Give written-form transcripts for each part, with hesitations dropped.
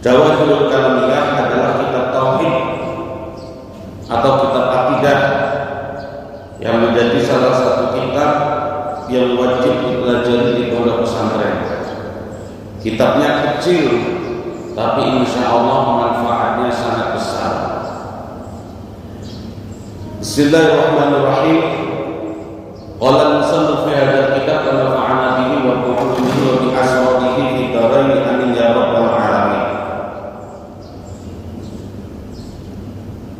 Jawahirul Kalimiyah adalah kitab tauhid atau kitab akidah yang menjadi salah satu kitab yang wajib dipelajari di pondok pesantren. Kitabnya kecil, tapi insya Allah manfaatnya sangat besar. Bismillahirrahmanirrahim. Qala al-musannif fi hadzal kitab wa nafa'ana bihi wa bi'ulumihi wa bi asrabihi fi darain amin ya rabbal alamin.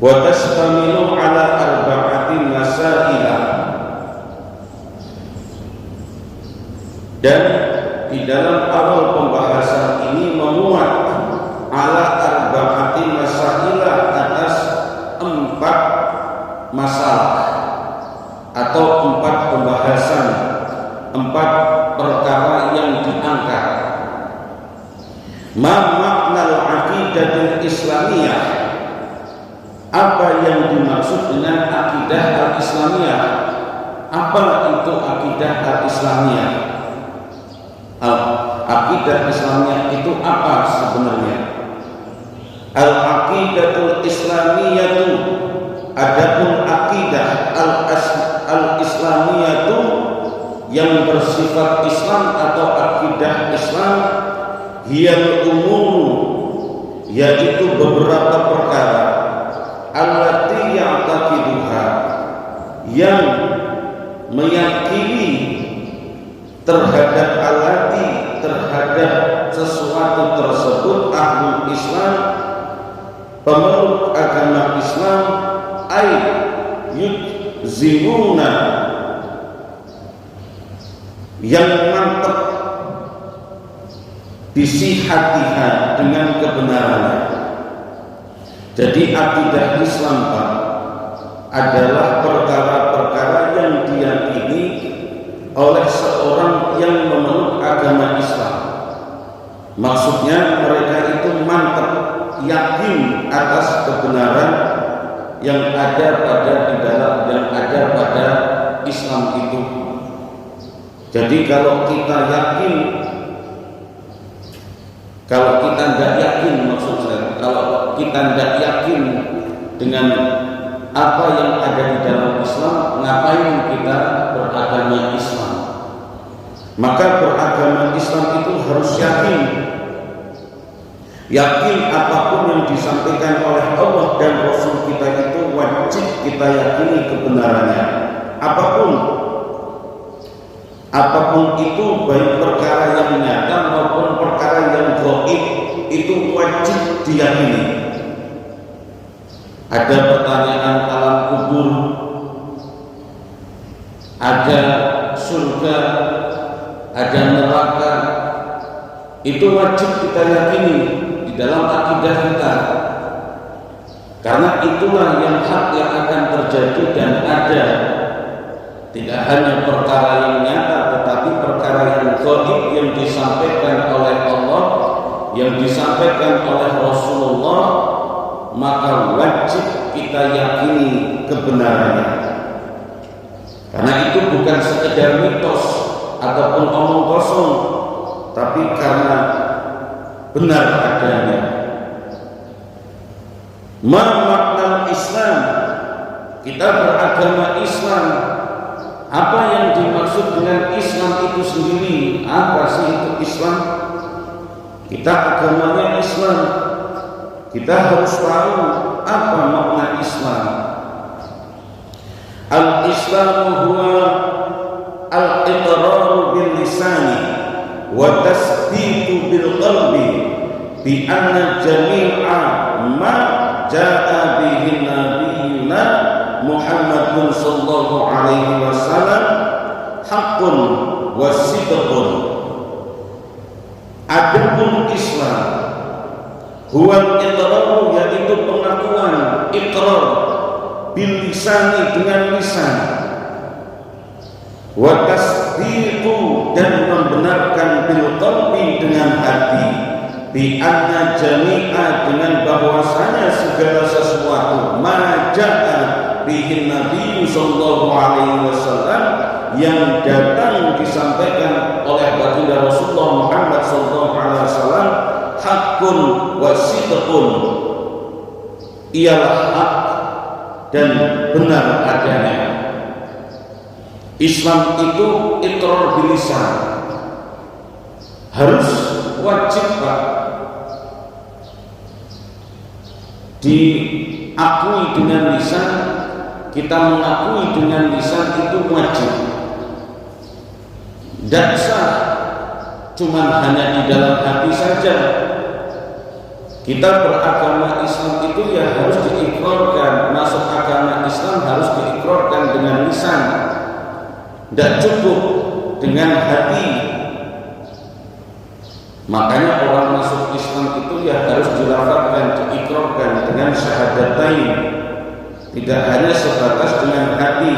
Wa tashtamilu ala arba'atin masaila. Dan di dalam awal pembahasan ini memuat ala arba'atin masaila atas 4 masalah atau 4 pembahasan, 4 perkara yang diangkat. Ma makna al-aqidatul islamiyah, apa yang dimaksud dengan akidah al-islamiyah? Apa itu akidah al-islamiyah? Akidah Islamiyah itu apa sebenarnya? Al-aqidatul islamiyatu, adapun akidah al-islamiyatu yang bersifat Islam atau akidah Islam, hiyal umum, yaitu beberapa perkara allati ya'taqiduha, yang meyakini terhadap alati, terhadap sesuatu tersebut ahlul Islam, pemeluk agama Islam, ay yuzimuna, yang mantap bisihatiha, dengan kebenarannya. Jadi akidah Islam Pak adalah perkara-perkara yang diyakini oleh seorang yang memeluk agama Islam. Maksudnya mereka itu mantap, yakin atas kebenaran yang ada pada Islam itu. Jadi kalau kita yakin, kalau kita tidak yakin, maksud saya, kalau kita tidak yakin dengan apa yang ada di dalam Islam, ngapain kita beragama Islam? Maka beragama Islam itu harus yakin. Yakin apapun yang disampaikan oleh Allah dan Rasul kita itu wajib kita yakini kebenarannya. Apapun itu, baik perkara yang nyata maupun perkara yang gaib, itu wajib diyakini. Ada pertanyaan alam kubur, ada surga, ada neraka, itu wajib kita yakini di dalam akidah kita, karena itulah yang hak yang akan terjadi dan ada. Tidak hanya perkara yang nyata, tetapi perkara yang gaib yang disampaikan oleh Allah, yang disampaikan oleh Rasulullah, maka wajib kita yakini kebenarannya. Karena itu bukan sekedar mitos ataupun omong kosong, tapi karena benar adanya. Ma makna Islam, kita beragama Islam. Apa yang dimaksud dengan Islam itu sendiri? Apa sih itu Islam? Kita agamanya Islam, kita harus tahu apa makna Islam. Al-Islam huwa al-iqrar bil lisani wa tasdiq bil qalbi bi anna jami'a ma jaa bihi nabiyuna Muhammadun sallallahu alaihi wasallam haqqun wa sidqun. Adapun Islam huwa iqrar, yaitu pengakuan, iqrar bil lisani, dengan lisan, wa tasdiqu, dan membenarkan bil qalbi, dengan hati, bi anna jami'a, dengan bahwasanya segala sesuatu, ma jaa bihin Nabi sallallahu alaihi wasallam, yang datang disampaikan oleh baginda Rasulullah Muhammad sallallahu alaihi wasallam, hakun wa sidqun, ialah hak dan benar adanya. Islam itu iqrar bil lisan, harus wajib Pak diakui dengan lisan. Kita mengakui dengan lisan itu wajib. Tidak sah cuma hanya di dalam hati saja. Kita beragama Islam itu ya harus diikrarkan, masuk agama Islam harus diikrarkan dengan lisan. Tidak cukup dengan hati. Makanya orang masuk Islam itu ya harus dilafazkan, diikrarkan dengan syahadatain. Tidak hanya sebatas dengan hati.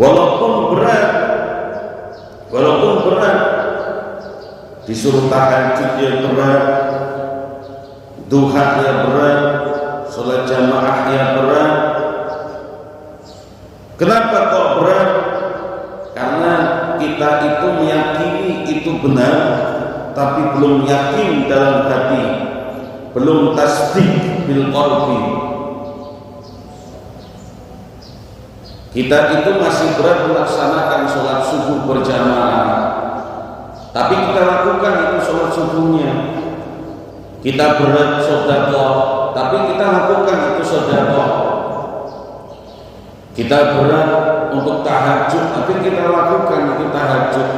Walaupun berat, disuruh tahajud ya berat, duha ya berat, sholat jamaah ya berat. Kenapa kok berat? Karena kita itu meyakini itu benar, tapi belum yakin dalam hati, belum tasdik bil qalbi. Kita itu masih berat melaksanakan sholat subuh berjamaah, tapi kita lakukan itu sholat subuhnya. Kita berat sedekah, tapi kita lakukan itu sedekah. Kita berat untuk tahajud, tapi kita lakukan itu tahajud.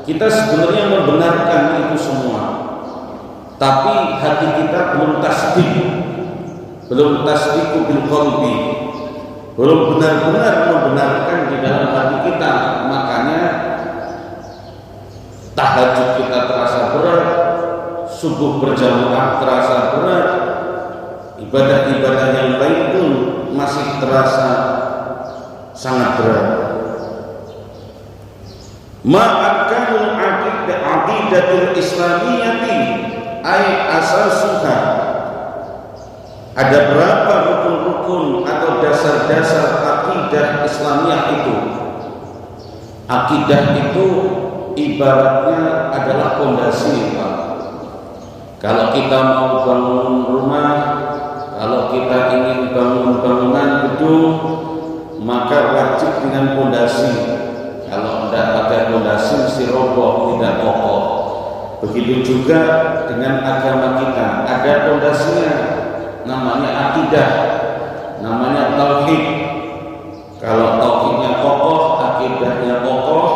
Kita sebenarnya membenarkan itu semua, tapi hati kita belum tasdik, belum tasdiq bil qalbi, belum benar-benar membenarkan di dalam hati kita. Makanya tahajud kita terasa berat, subuh berjamaah terasa berat, ibadah-ibadah yang lain pun masih terasa sangat berat. Ma'akanul aqidatul islamiyati ay asasuha. Ada berapa rukun-rukun atau dasar-dasar akidah Islamiyah itu? Akidah itu ibaratnya adalah fondasi, Pak. Kalau kita mau bangun rumah, kalau kita ingin bangun bangunan gedung, maka wajib dengan fondasi. Kalau tidak pakai fondasi mesti roboh, tidak kokoh. Begitu juga dengan agama kita, ada fondasinya, namanya akidah, namanya tauhid. Kalau tauhidnya kokoh, akidahnya kokoh,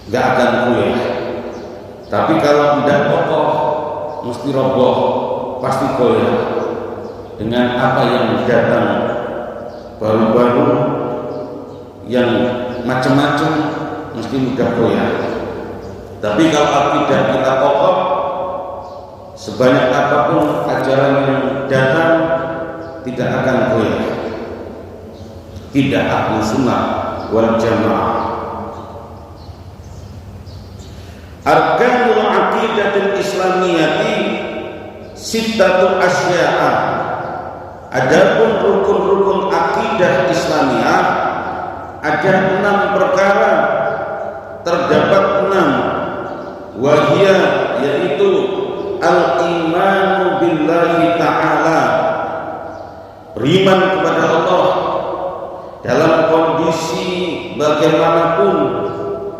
nggak akan goyah. Tapi kalau tidak kokoh, mesti roboh, pasti goyah. Dengan apa yang datang baru-baru, yang macam-macam, mesti mudah goyah. Tapi kalau akidah kita kokoh, sebanyak apapun ajaran yang datang, tidak akan goyah. Tidak ahlu sunnah wal jamaah. Arkanul aqidatul islamiyati sittatu asya'a. Adapun rukun-rukun akidah Islamiyah ada 6 perkara, terdapat 6. Wahia, yaitu al-imanu billahi ta'ala, beriman kepada Allah dalam kondisi bagaimanapun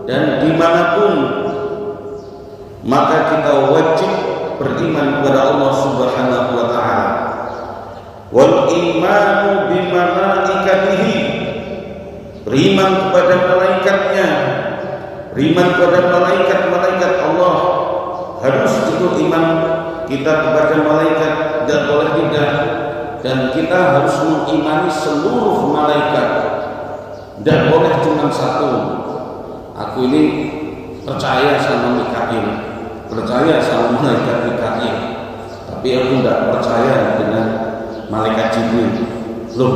dan dimanapun. Maka kita wajib beriman kepada Allah Subhanahu wa ta'ala. Wal imanu bimalaikatihi, beriman kepada malaikatnya, beriman kepada malaikat-malaikat Allah. Harus itu iman kita kepada malaikat, tidak boleh tidak. Dan kita harus mengimani seluruh malaikat, tidak boleh cuma satu. Aku ini percaya sama Mikail, percaya sama malaikat Mikail, tapi aku tidak percaya dengan malaikat Jibril. Loh,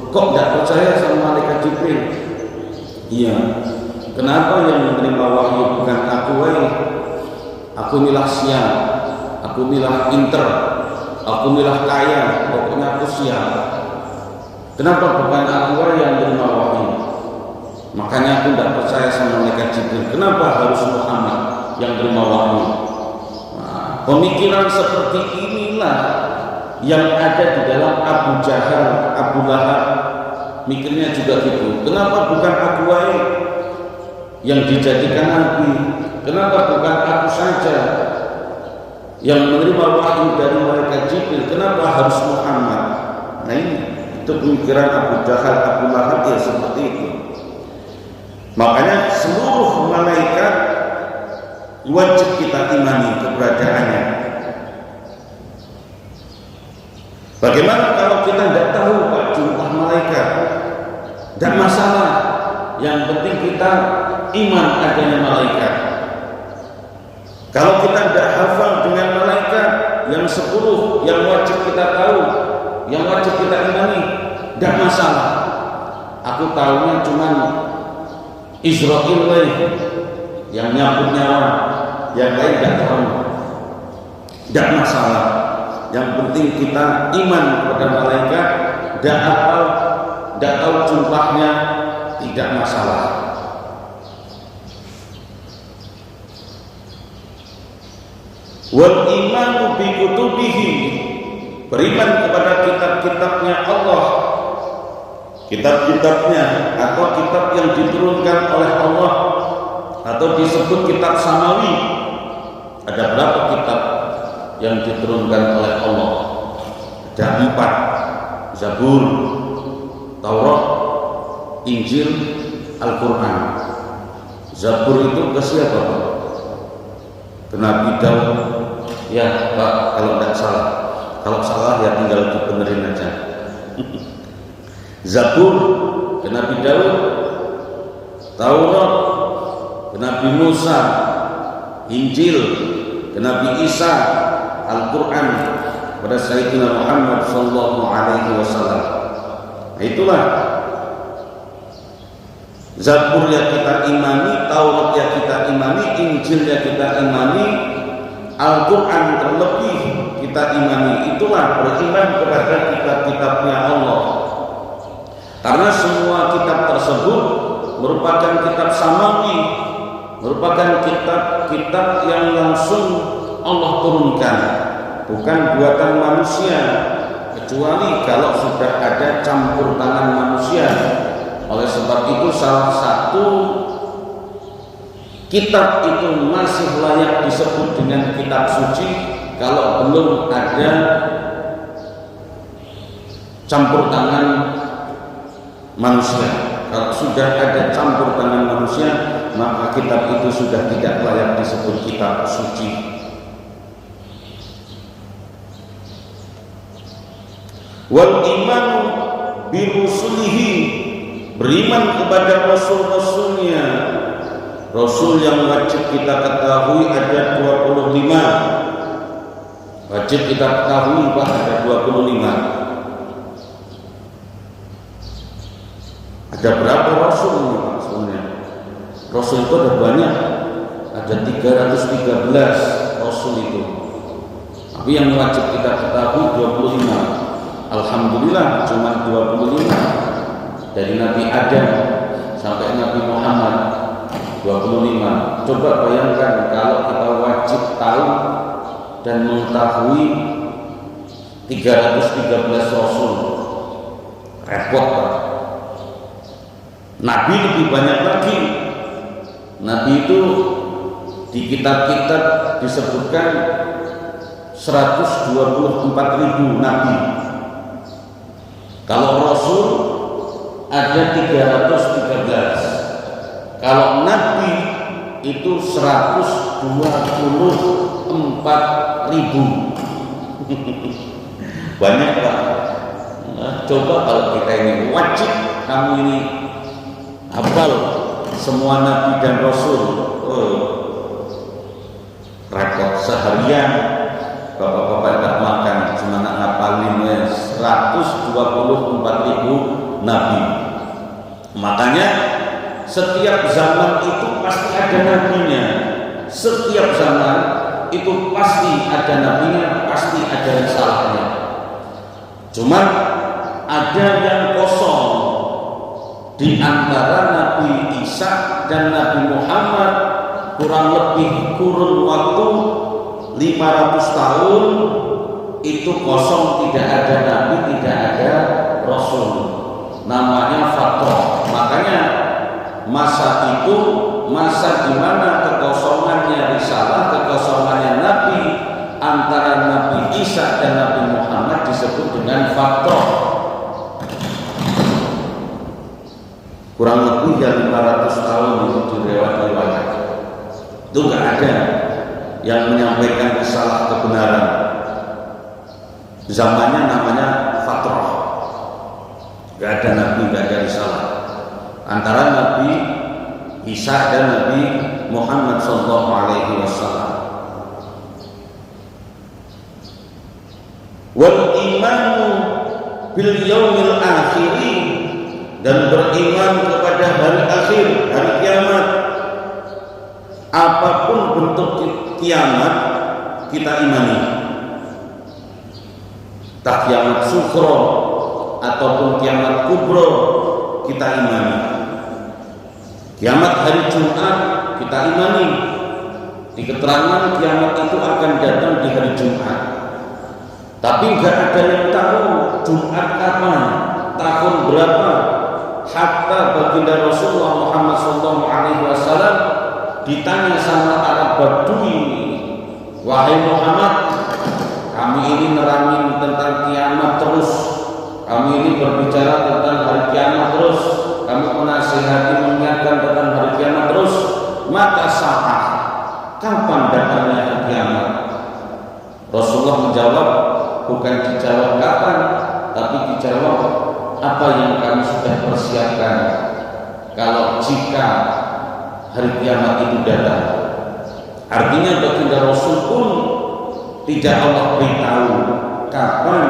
kok tidak percaya sama malaikat Jibril? Iya, kenapa yang menerima wahyu bukan aku? Aku milah siang, aku milah pinter, aku milah kaya, pokoknya aku siang. Kenapa bukan aku yang menerima wahyu? Makanya aku tidak percaya sama malaikat Jibril. Kenapa harus Muhammad yang terima wahyu? Nah, pemikiran seperti inilah yang ada di dalam Abu Jahal, Abu Lahab. Mikirnya juga gitu. Kenapa bukan aku yang dijadikan nabi? Kenapa bukan aku saja yang menerima wahyu dari malaikat Jibril? Kenapa harus Muhammad? Nah ini, itu pemikiran Abu Jahal, Abu Lahab ya seperti itu. Makanya seluruh malaikat wajib kita imani keberadaannya. Bagaimana kalau kita tidak tahu Pak jumlah malaikat? Tidak masalah. Yang penting kita iman adanya malaikat. Kalau kita tidak hafal dengan malaikat yang 10 yang wajib kita tahu, yang wajib kita imani, tidak masalah. Aku tahunya cuma Israil yang nyambut nyawa, yang lain tidak tahu. Tidak masalah. Yang penting kita iman kepada malaikat, tidak hafal, tidak tahu jumlahnya, tidak masalah. Wal imanu bi kutubihi, beriman kepada kitab-kitabnya Allah, kitab-kitabnya atau kitab yang diturunkan oleh Allah atau disebut kitab samawi. Ada berapa kitab yang diturunkan oleh Allah? Ada 4: Zabur, Taurat, Injil, Al-Quran. Zabur itu ke siapa Pak? Ke Nabi Daud. Ya Pak, kalau tidak salah. Kalau salah ya tinggal dibenerin aja. Zabur ke Nabi Daud, Taurat ke Nabi Musa, Injil ke Nabi Isa, Al-Quran pada Sayyidina Muhammad sallallahu alaihi wasallam. Nah, itulah Zabur yang kita imani, Taurat yang kita imani, Injil yang kita imani, Al-Quran terlebih kita imani. Itulah beriman kepada kitab-kitabnya Allah. Karena semua kitab tersebut merupakan kitab samawi, merupakan kitab-kitab yang langsung Allah turunkan, bukan buatan manusia, kecuali kalau sudah ada campur tangan manusia. Oleh sebab itu salah satu kitab itu masih layak disebut dengan kitab suci kalau belum ada campur tangan manusia. Kalau sudah ada campur tangan manusia, maka kitab itu sudah tidak layak disebut kitab suci. Wal imanu bi rusulihi, beriman kepada rasul-rasulnya. Rasul yang wajib kita ketahui ada 25. Wajib kita ketahui Pak, ada 25. Ada berapa rasul ini Pak sebenarnya? Rasul itu ada banyak. Ada 313 rasul itu. Tapi yang wajib kita ketahui 25. Alhamdulillah cuma 25. Dari Nabi Adam sampai Nabi Muhammad 25. Coba bayangkan kalau kita wajib tahu dan mengetahui 313 rasul. Repot Pak. Nabi lebih banyak lagi. Nabi itu di kitab-kitab disebutkan 124.000 nabi. Kalau rasul ada 313. Kalau nabi itu 124.000. Banyak Pak. Nah, coba kalau kita ini wajib, kamu ini hafal semua nabi dan rasul. Repot seharian bapak-bapak tak makan cuma nak ngapalin 124.000 nabi. Makanya setiap zaman itu pasti ada nabinya. Setiap zaman itu pasti ada nabinya, pasti ada risalahnya. Cuma ada yang kosong. di antara Nabi Isa dan Nabi Muhammad kurang lebih kurun waktu 500 tahun itu kosong, tidak ada nabi, tidak ada rasul, namanya fatrah. Makanya masa itu masa di mana kekosongannya risalah, kekosongannya nabi antara Nabi Isa dan Nabi Muhammad disebut dengan fatrah. Kurang lebih ya 500 tahun itu direwat-rewat. Itu nggak ada yang menyampaikan risalah kebenaran. Zamannya namanya fatrah. Nggak ada nabi, nggak ada risalah. Antara Nabi Isa dan Nabi Muhammad SAW. Wal imanu bil yaumil akhiri, dan beriman kepada hari akhir, hari kiamat. Apapun bentuk kiamat kita imani, tak kiamat sukro ataupun kiamat kubro kita imani. Kiamat hari Jumat kita imani, di keterangan kiamat itu akan datang di hari Jumat. Tapi nggak ada yang tahu Jumat kapan, tahun berapa. Hatta baginda Rasulullah Muhammad SAW ditanya sama Arab Badui, wahai Muhammad, kami ini nerangin tentang kiamat terus, kami ini berbicara tentang hari kiamat terus, kami menasihati mengingatkan tentang hari kiamat terus, maka saat kapan datangnya hari kiamat? Rasulullah menjawab, bukan dijawab kapan, tapi dijawab apa yang kami sudah persiapkan kalau jika hari kiamat itu datang. Artinya baginda Rasul pun tidak Allah beritahu kapan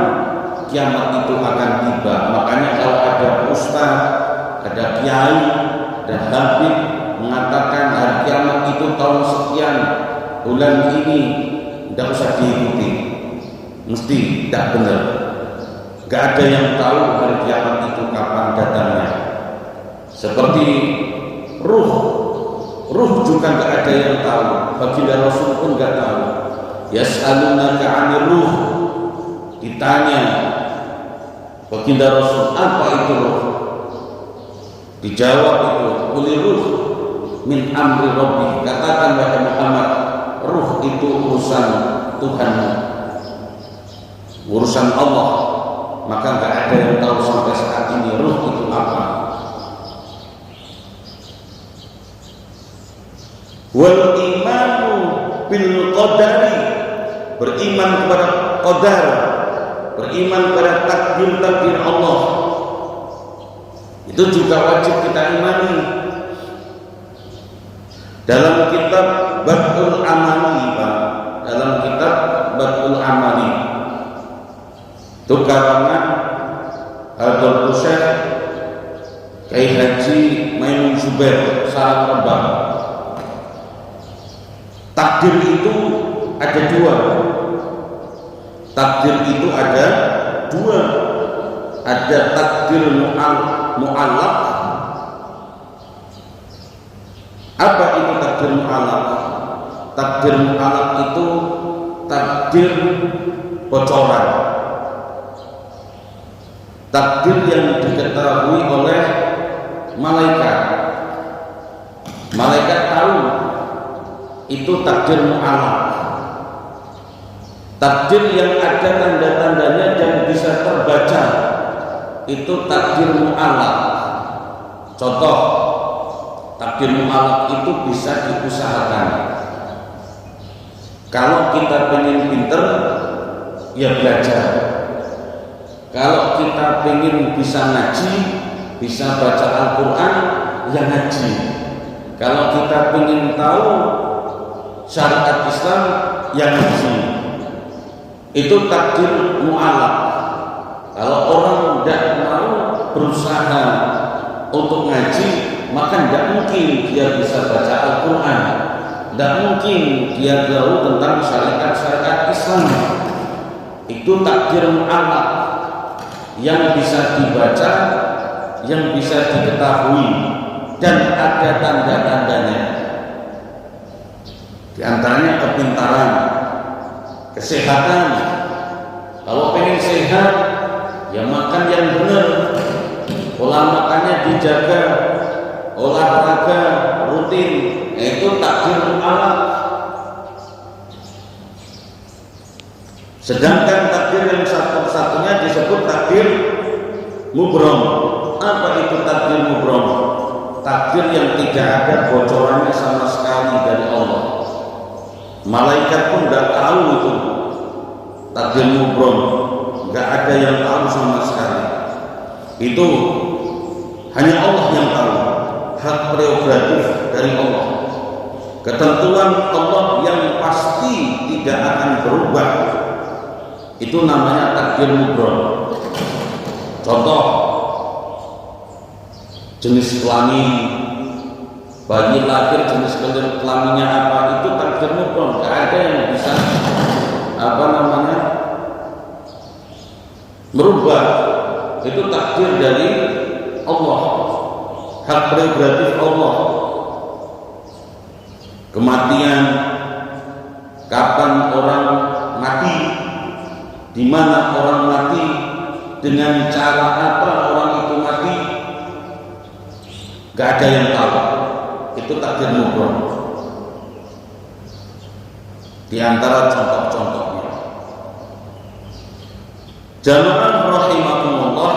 kiamat itu akan tiba. Makanya kalau ada ustaz, ada kiai, ada habib mengatakan hari kiamat itu tahun sekian, bulan ini, tidak usah diikuti, mesti tidak benar. Gak ada yang tahu hari kiamat itu kapan datangnya. Seperti ruh juga gak ada yang tahu. Baginda Rasul pun gak tahu. Yas'alunaka 'anil ruh, ditanya baginda Rasul, apa itu ruh? Dijawab itu, qul ruh min amri rabbi, katakan wahai Muhammad, ruh itu urusan Tuhan, urusan Allah. Maka nggak ada yang tahu sampai saat ini ruh itu apa. Wal imanu bil qadari, beriman kepada qadar, beriman kepada takdir Allah, itu juga wajib kita imani. Dalam kitab Badul Amali, Pak, dalam kitab Badul Amali itu karangan Hadul Syekh Kiai Haji Maimun Zubair Sarang Rembang. Takdir itu ada dua. Takdir itu ada dua. Ada takdir mu'allaq. Apa itu takdir mu'allaq? Takdir mu'allaq itu takdir bocoran. Takdir yang diketahui oleh malaikat. Malaikat tahu itu takdir mu'allaq. Takdir yang ada tanda-tandanya dan bisa terbaca itu takdir mu'allaq. Contoh, takdir mu'allaq itu bisa diusahakan. Kalau kita pengen pinter, ya belajar. Kalau kita pengen bisa ngaji, bisa baca Al-Quran, ya ngaji. Kalau kita pengen tahu syariat Islam, ya ngaji. Itu takdir mu'allaq. Kalau orang tidak mau berusaha untuk ngaji, maka tidak mungkin dia bisa baca Al-Quran, tidak mungkin dia tahu tentang syariat Islam. Itu takdir mu'allaq yang bisa dibaca, yang bisa diketahui dan ada tanda-tandanya. Di antaranya kepintaran, kesehatan. Kalau pengen sehat, ya makan yang benar, pola makannya dijaga, olahraga rutin, itu takdir Allah. Sedangkan takdir yang satu-satunya disebut takdir mubrom. Apa itu takdir mubrom? Takdir yang tidak ada bocorannya sama sekali dari Allah. Malaikat pun tidak tahu itu takdir mubrom, nggak ada yang tahu sama sekali. Itu hanya Allah yang tahu. Hak prerogatif dari Allah. Ketentuan Allah yang pasti tidak akan berubah. Itu namanya takdir mubrom. Contoh, jenis kelamin, bayi lahir jenis kelaminnya apa, itu takdir mubrom. Tidak ada yang bisa merubah. Itu takdir dari Allah, hak prerogatif Allah. Kematian, kapan orang mati, di mana orang mati, dengan cara apa orang itu mati, gak ada yang tahu. Itu takdir mubrom. Di antara contoh-contohnya, jamaah rahimakumullah,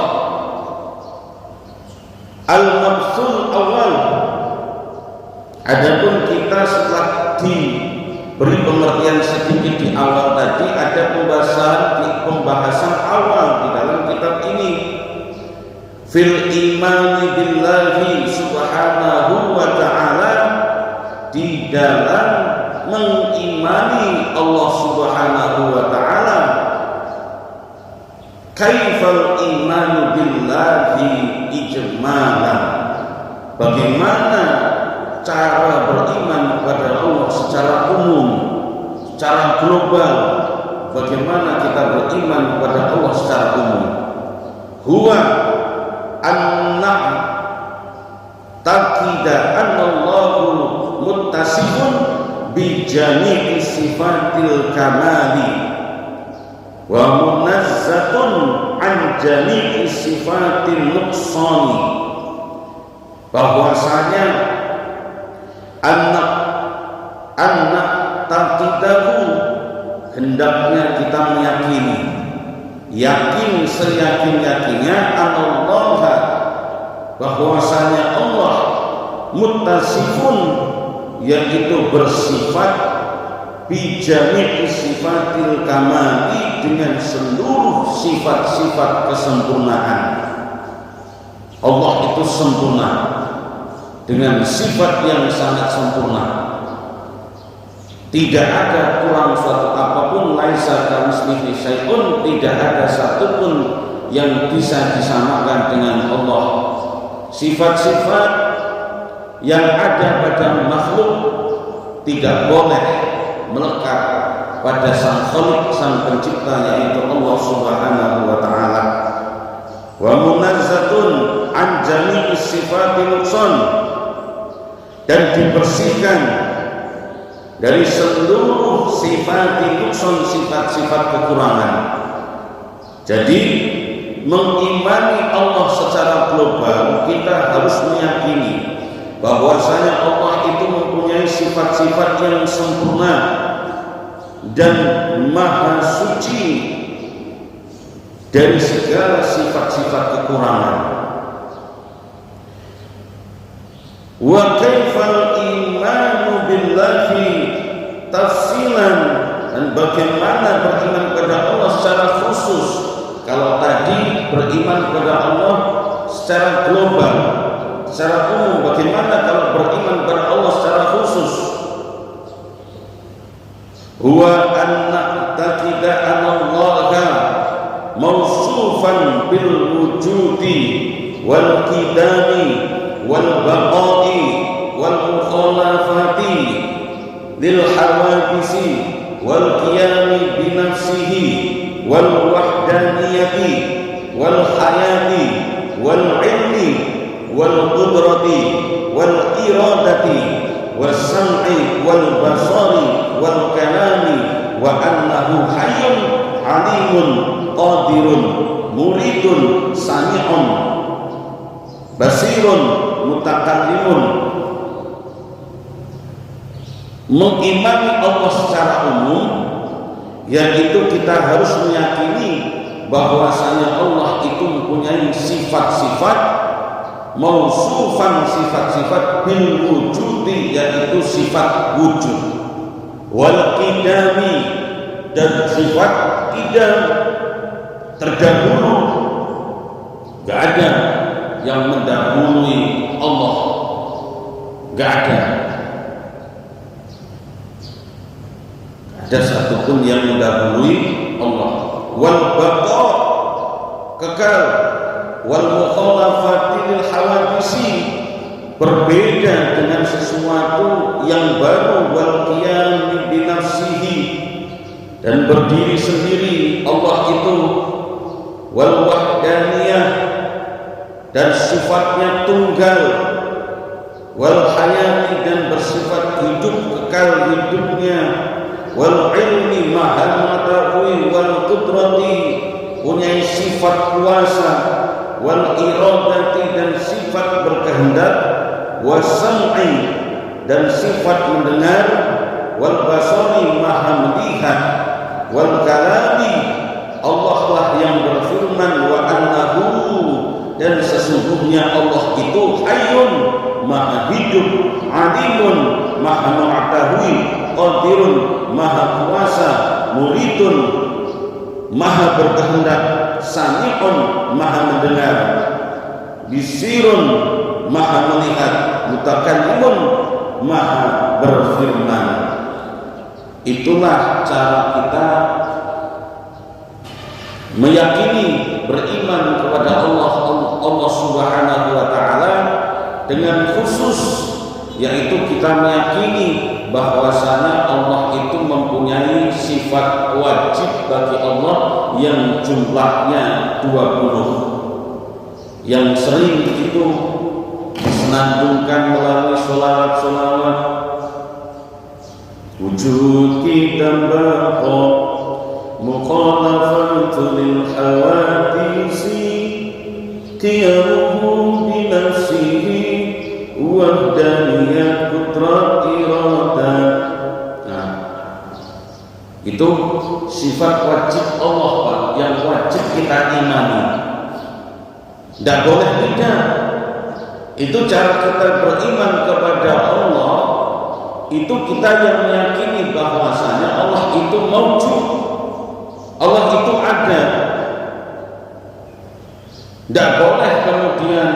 al-mabsul awal. Adapun kita setelah diberi pengertian sedikit di awal tadi, ada pembahasan awal di dalam kitab ini, fil imani billahi subhanahu wa ta'ala, di dalam mengimani Allah subhanahu wa ta'ala. Kaifal imanu billahi ijmalan, bagaimana cara beriman kepada Allah secara umum, secara global. Bagaimana kita beriman kepada Allah secara umum? Huwa anna taqida annallahu muttasifun bi jami'i sifatil kamali wa munazzatun an jami'i sifatil nuqsani. Bahwasanya anak taqidahu, hendaknya kita meyakini, yakin seyakin-yakinnya, Allah, bahwasanya Allah muttasifun, yaitu bersifat bijami sifatil kamali, dengan seluruh sifat-sifat kesempurnaan. Allah itu sempurna dengan sifat yang sangat sempurna. Tidak ada kurang suatu apapun, laisa kamitslihi syai'un, tidak ada satupun yang bisa disamakan dengan Allah. Sifat-sifat yang ada pada makhluk tidak boleh melekat pada sang Khaliq, sang pencipta, yaitu Allah subhanahu wa ta'ala. Wa munazzatun an jami'i sifatil nuqsan, dan dibersihkan dari seluruh sifat nuqsan, sifat-sifat kekurangan. Jadi mengimani Allah secara global, kita harus meyakini bahwasanya Allah itu mempunyai sifat-sifat yang sempurna dan maha suci dari segala sifat-sifat kekurangan. Wa kaifal imanu billahi tafsilan, dan bagaimana beriman kepada Allah secara khusus. Kalau tadi beriman kepada Allah secara global, secara umum, bagaimana kalau beriman kepada Allah secara khusus? Huwa anna taqida anallaha mausufan bil wujudi wal qidami wal baqai wal mukhalafati lil hawadisi wal qiyami bi nafsihi wal wahdaniyati wal hayati wal ilmi wal qudrati wal iradati was sam'i wal basari wal kalami wa annahu hayyun alimun qadirun muridun sami'un basirun mutakallimun. Mengimani Allah secara umum, yaitu kita harus meyakini bahwasanya Allah itu mempunyai sifat-sifat mausufan, sifat-sifat bil wujudi, yaitu sifat wujud, wal qidami, dan sifat qidam, terdahulu. Gak ada yang mendahului Allah, gak ada satupun yang mendahului Allah. Wal baqa, kekal, wal mukhalafatil hawadisi, berbeda dengan sesuatu yang baru, wal qiyam bi nafsihi, dan berdiri sendiri Allah itu, wal wahdaniyah, dan sifatnya tunggal, wal hayati, dan bersifat hidup, kekal hidupnya, wal ilmi, maha mengetahui, wal qudrati, punya sifat kuasa, wal iradati, dan sifat berkehendak, was sam'i, dan sifat mendengar, wal basari, maha melihat, wal kalami, Allah lah yang berfirman, wa annahu, dan sesungguhnya Allah itu hayyun, maha hidup, alimun, maha mengetahui, qadirun, maha kuasa, muridun, maha berkehendak, sami'un, maha mendengar, bisirun, maha melihat, mutakallimun, maha berfirman. Itulah cara kita meyakini, beriman kepada Allah Subhanahu wa ta'ala dengan khusus, yaitu kita meyakini bahwasanya Allah itu mempunyai sifat wajib bagi Allah yang jumlahnya 20, yang sering itu disenandungkan melalui sholawat-sholawat. Wujud kita baqa mukhalafatu lil hawadisi qiyamuhu bi nafsihi wahdaniyat qudrat irada. Nah, itu sifat wajib Allah, Pak, yang wajib kita imani. Tidak boleh tidak. Itu cara kita beriman kepada Allah. Itu kita yang meyakini bahwasanya Allah itu maujud, Allah itu ada. Tidak boleh kemudian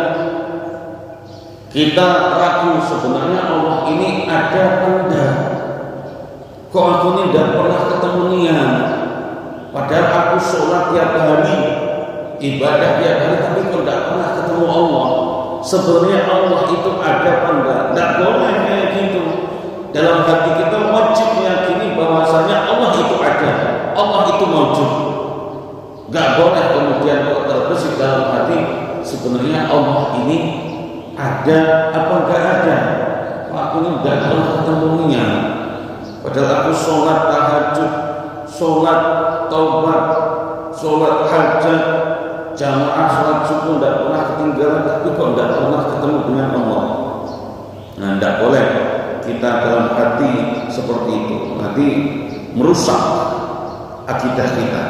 kita ragu, sebenarnya Allah ini ada apa enggak? Kok aku ini tidak pernah ketemu niat, padahal aku sholat tiap hari, ibadah tiap hari, tapi kok tidak pernah ketemu Allah. Sebenarnya Allah itu ada apa enggak? Tidak boleh kayak gitu. Dalam hati kita wajib meyakini bahwasanya Allah itu ada, Allah itu maujud. Gak boleh kemudian kok terbesit dalam hati, sebenarnya Allah ini ada apa enggak ada? Aku ini enggak pernah ketemunya, padahal aku sholat tahajud, sholat taubat, sholat hajat, jamaah sholat subuh enggak pernah ketinggalan, tapi kok enggak pernah ketemu dengan Allah. Nah, enggak boleh kita dalam hati seperti itu, nanti merusak akidah kita.